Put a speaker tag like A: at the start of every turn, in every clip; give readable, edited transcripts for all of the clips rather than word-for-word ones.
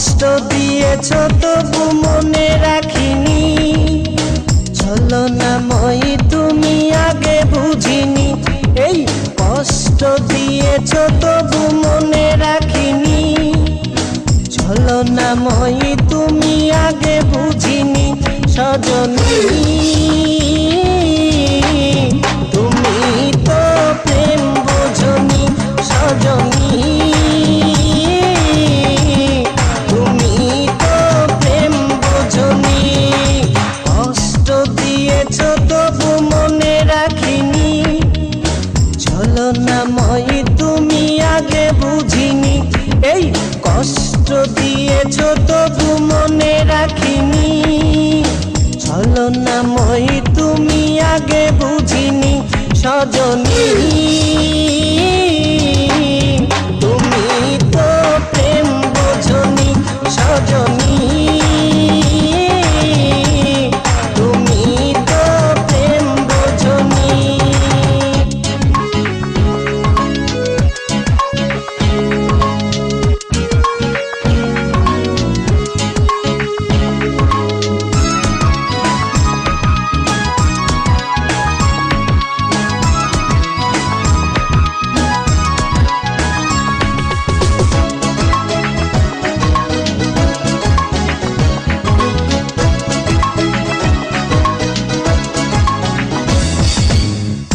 A: কষ্ট দিয়েছ তবু মনে রাখিনি, ছলনাময়ী তুমি আগে বুঝিনি। এই কষ্ট দিয়েছ তবু মনে রাখিনি, ছলনাময়ী তুমি আগে বুঝিনি। সজনী তুমি তো প্রেম বোঝনি, সজনী তুমি তো প্রেম বোঝনি। কষ্ট দিয়েছ তবু মনে রাখিনি, ছলনাময়ী তুমি আগে বুঝিনি। এই কষ্ট দিয়েছ তবু মনে রাখিনি, ছলনাময়ী তুমি আগে বুঝিনি। সজনী তুমি তো প্রেম বোঝনি, সজনী তুমি তো প্রেম বোঝনি।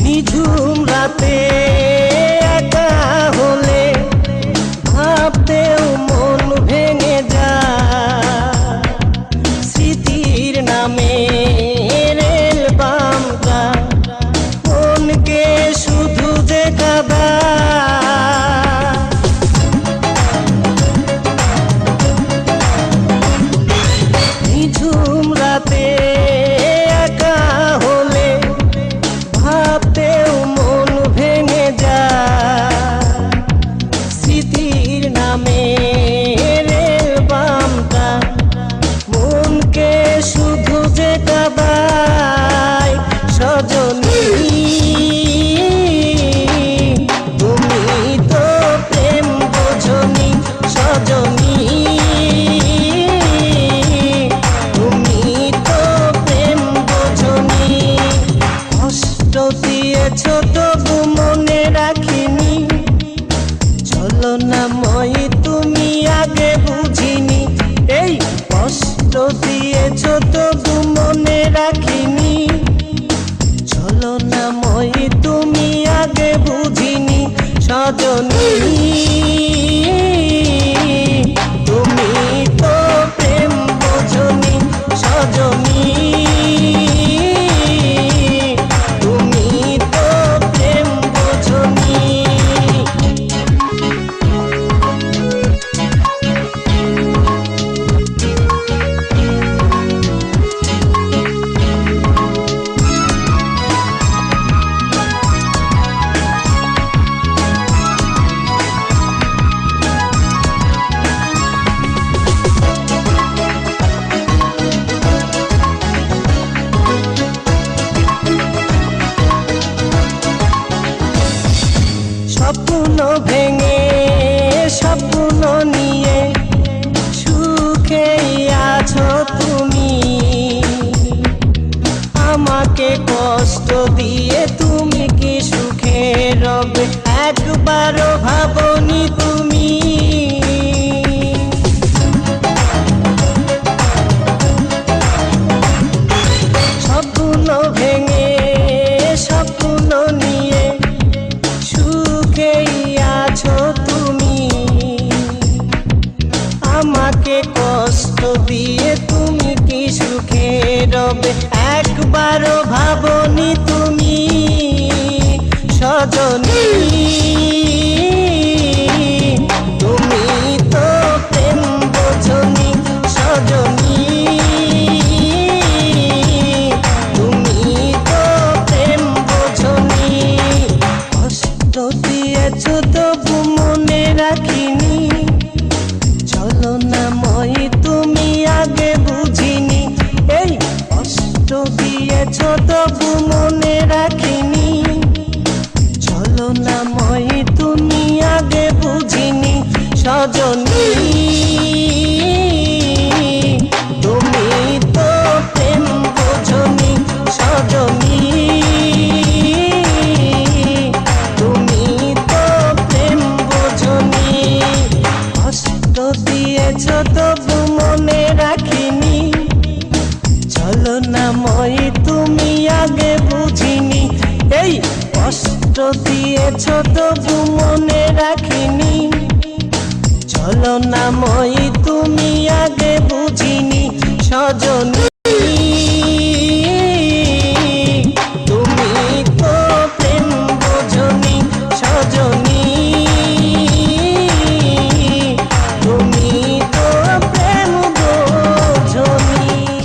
A: নিঝুম রাতে একা হলে ভাবতেও মন ভেঙে যায়, স্মৃতির নামে রেল বামটা মনকে শুধু যে কাঁদায়। নিঝুম রাতে একা হলে ভাবতেও মন ভেঙে যায়, স্মৃতির নামে রেল বামটা মনকে শুধু যে কাঁদায়। সজনী তুমি তো প্রেম বোঝনি, সজনী তুমি তো প্রেম বোঝনি। কষ্ট দিয়েছ তবু মনে রাখিনি, ছলনাময়ী তুমি আগে বুঝিনি। এই কষ্ট দিয়েছ তবু মনে রাখিনি, ছলনাময়ী তুমি আগে বুঝিনি। সজনী তুমি তো প্রেম বোঝনি, সজনী তুমি তো প্রেম বোঝনি। স্বপ্ন ভেঙে স্বপ্ন নিয়ে সুখেই আছো তুমি, আমাকে কষ্ট দিয়ে তুমি কি সুখে রবে একবারও ভাবনি তুমি। স্বপ্ন ভেঙে স্বপ্ন নিয়ে সুখেই আছো তুমি, আমাকে কষ্ট দিয়ে তুমি কি সুখে রবে একবারও ভাবনি তুমি। সজনী তুমি তো প্রেম বোঝনি, সজনী তুমি তো প্রেম বোঝনি। কষ্ট দিয়েছ তবু মনে রাখিনি, ছলনাময়ী তুমি আগে বুঝিনি। এই কষ্ট দিয়েছ তবু মনে রাখিনি, ছলনাময়ী তুমি আগে বুঝিনি। সজনী কষ্ট দিয়েছ তবু মনে রাখিনি। চলো না মই তুমি আগে বুঝিনি সজনী।